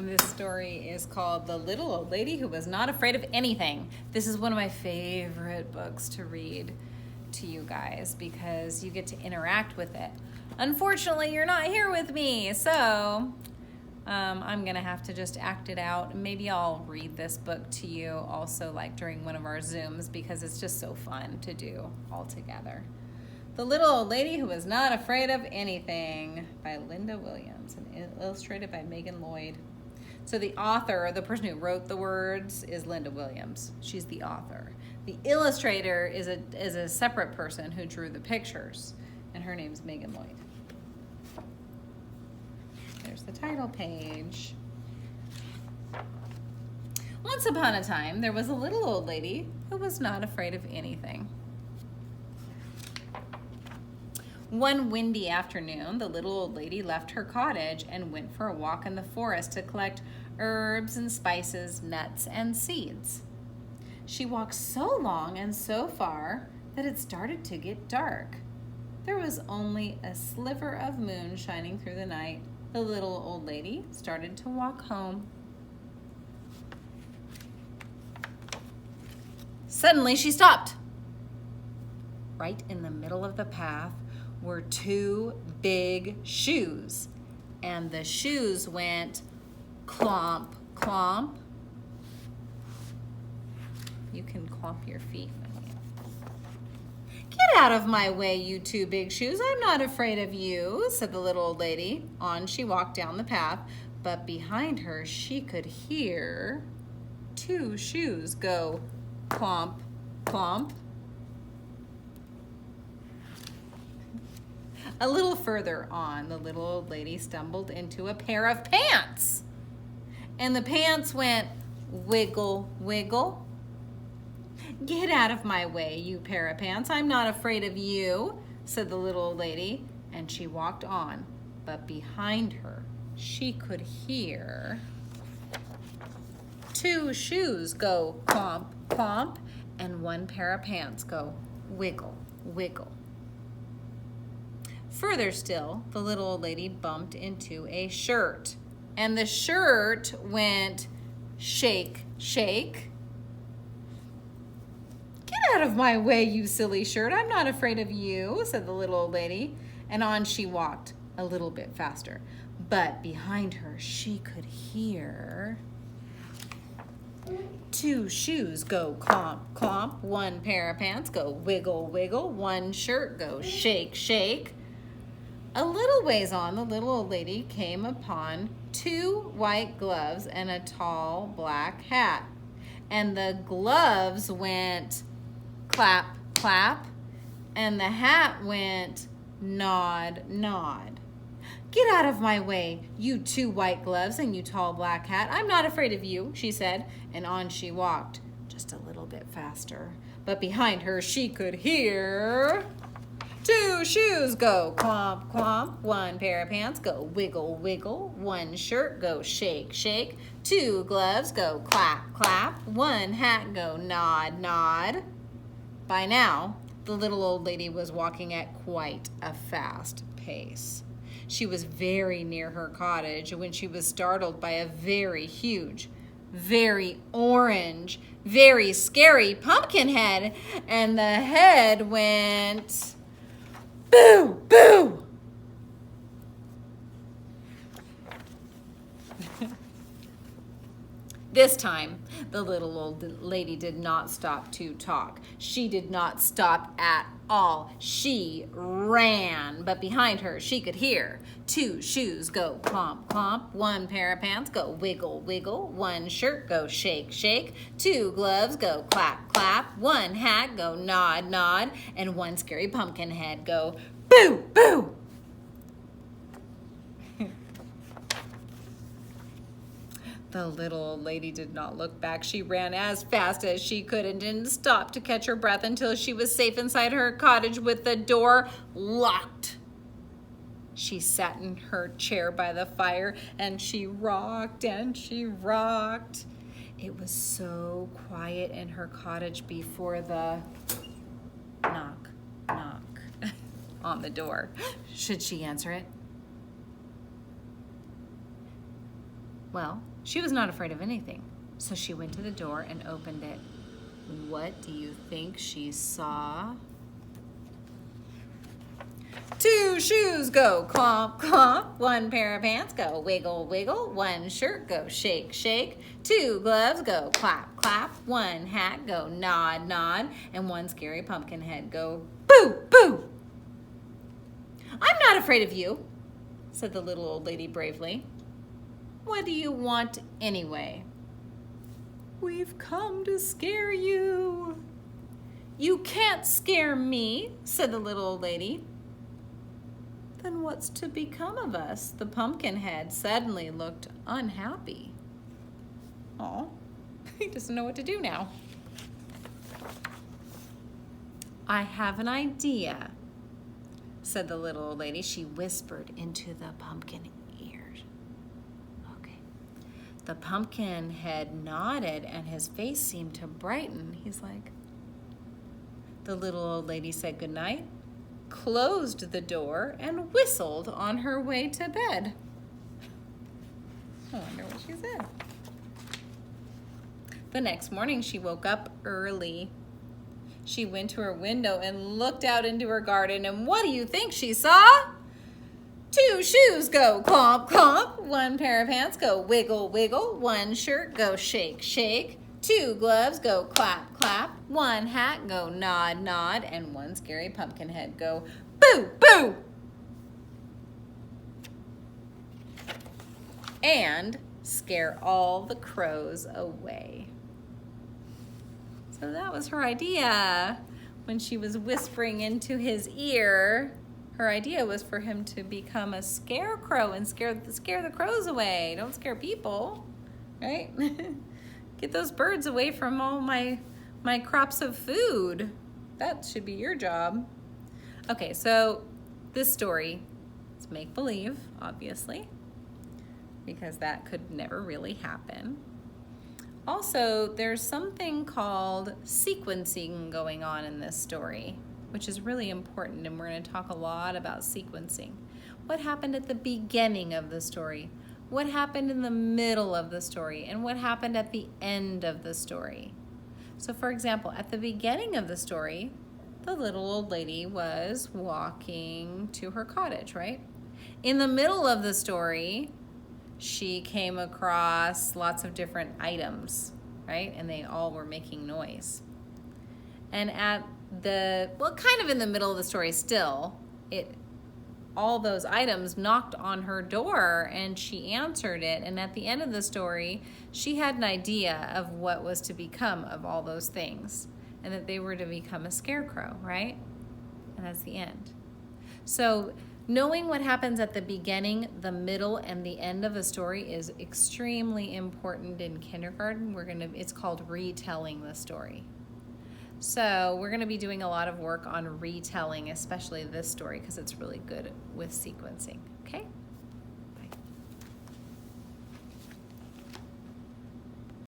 This story is called The Little Old Lady Who Was Not Afraid of Anything. This is one of my favorite books to read to you guys because you get to interact with it. Unfortunately, you're not here with me, so I'm going to have to just act it out. Maybe I'll read this book to you also like during one of our Zooms because it's just so fun to do all together. The Little Old Lady Who Was Not Afraid of Anything by Linda Williams and illustrated by Megan Lloyd. So the author, the person who wrote the words, is Linda Williams. She's the author. The illustrator is a separate person who drew the pictures, and her name's Megan Lloyd. There's the title page. Once upon a time, there was a little old lady who was not afraid of anything. One windy afternoon, the little old lady left her cottage and went for a walk in the forest to collect herbs and spices, nuts and seeds. She walked so long and so far that it started to get dark. There was only a sliver of moon shining through the night. The little old lady started to walk home. Suddenly she stopped. Right in the middle of the path were two big shoes, and the shoes went clomp, clomp. You can clomp your feet. Get out of my way, you two big shoes. I'm not afraid of you, said the little old lady. On she walked down the path, but behind her she could hear two shoes go clomp, clomp. A little further on, the little old lady stumbled into a pair of pants. And the pants went wiggle, wiggle. Get out of my way, you pair of pants. I'm not afraid of you, said the little old lady. And she walked on, but behind her, she could hear two shoes go clomp, clomp, and one pair of pants go wiggle, wiggle. Further still, the little old lady bumped into a shirt, and the shirt went shake, shake. Get out of my way, you silly shirt. I'm not afraid of you, said the little old lady, and on she walked a little bit faster. But behind her, she could hear two shoes go clomp, clomp, one pair of pants go wiggle, wiggle, one shirt go shake, shake. A little ways on, the little old lady came upon two white gloves and a tall black hat. And the gloves went clap, clap, and the hat went nod, nod. Get out of my way, you two white gloves and you tall black hat. I'm not afraid of you, she said, and on she walked, just a little bit faster. But behind her she could hear two shoes go clomp, clomp, one pair of pants go wiggle, wiggle, one shirt go shake, shake, two gloves go clap, clap, one hat go nod, nod. By now, the little old lady was walking at quite a fast pace. She was very near her cottage when she was startled by a very huge, very orange, very scary pumpkin head, and the head went boo, boo. This time, the little old lady did not stop to talk. She did not stop at all. She ran, but behind her she could hear two shoes go clomp, clomp, one pair of pants go wiggle, wiggle, one shirt go shake, shake, two gloves go clap, clap, one hat go nod, nod, and one scary pumpkin head go boo, boo. The little old lady did not look back. She ran as fast as she could and didn't stop to catch her breath until she was safe inside her cottage with the door locked. She sat in her chair by the fire and she rocked and she rocked. It was so quiet in her cottage before the knock, knock on the door. Should she answer it? Well, she was not afraid of anything, so she went to the door and opened it. What do you think she saw? 2 shoes go clomp, clomp. 1 pair of pants go wiggle, wiggle. 1 shirt go shake, shake. 2 gloves go clap, clap. 1 hat go nod, nod. And 1 scary pumpkin head go boo, boo. I'm not afraid of you, said the little old lady bravely. What do you want anyway? We've come to scare you. You can't scare me, said the little old lady. Then what's to become of us? The pumpkin head suddenly looked unhappy. Oh, he doesn't know what to do now. I have an idea, said the little old lady. She whispered into the pumpkin ears. Okay. The pumpkin head nodded and his face seemed to brighten. He's like, the little old lady said goodnight, closed the door, and whistled on her way to bed. I wonder what she said. The next morning, she woke up early. She went to her window and looked out into her garden, and what do you think she saw? 2 shoes go clomp, clomp. 1 pair of pants go wiggle, wiggle. 1 shirt go shake, shake. 2 gloves go clap, clap. 1 hat go nod, nod. And 1 scary pumpkin head go boo, boo. And scare all the crows away. So that was her idea. When she was whispering into his ear, her idea was for him to become a scarecrow and scare the crows away. Don't scare people, right? Get those birds away from all my crops of food. That should be your job. Okay, so this story is make-believe, obviously, because that could never really happen. Also, there's something called sequencing going on in this story, which is really important, and we're going to talk a lot about sequencing. What happened at the beginning of the story? What happened in the middle of the story? And what happened at the end of the story? So, for example, at the beginning of the story, the little old lady was walking to her cottage, right? In the middle of the story, she came across lots of different items, right? And they all were making noise. And at kind of in the middle of the story still, all those items knocked on her door and she answered it. And at the end of the story, she had an idea of what was to become of all those things and that they were to become a scarecrow, right? And that's the end. So knowing what happens at the beginning, the middle, and the end of a story is extremely important in kindergarten. It's called retelling the story. So we're going to be doing a lot of work on retelling, especially this story, because it's really good with sequencing, okay?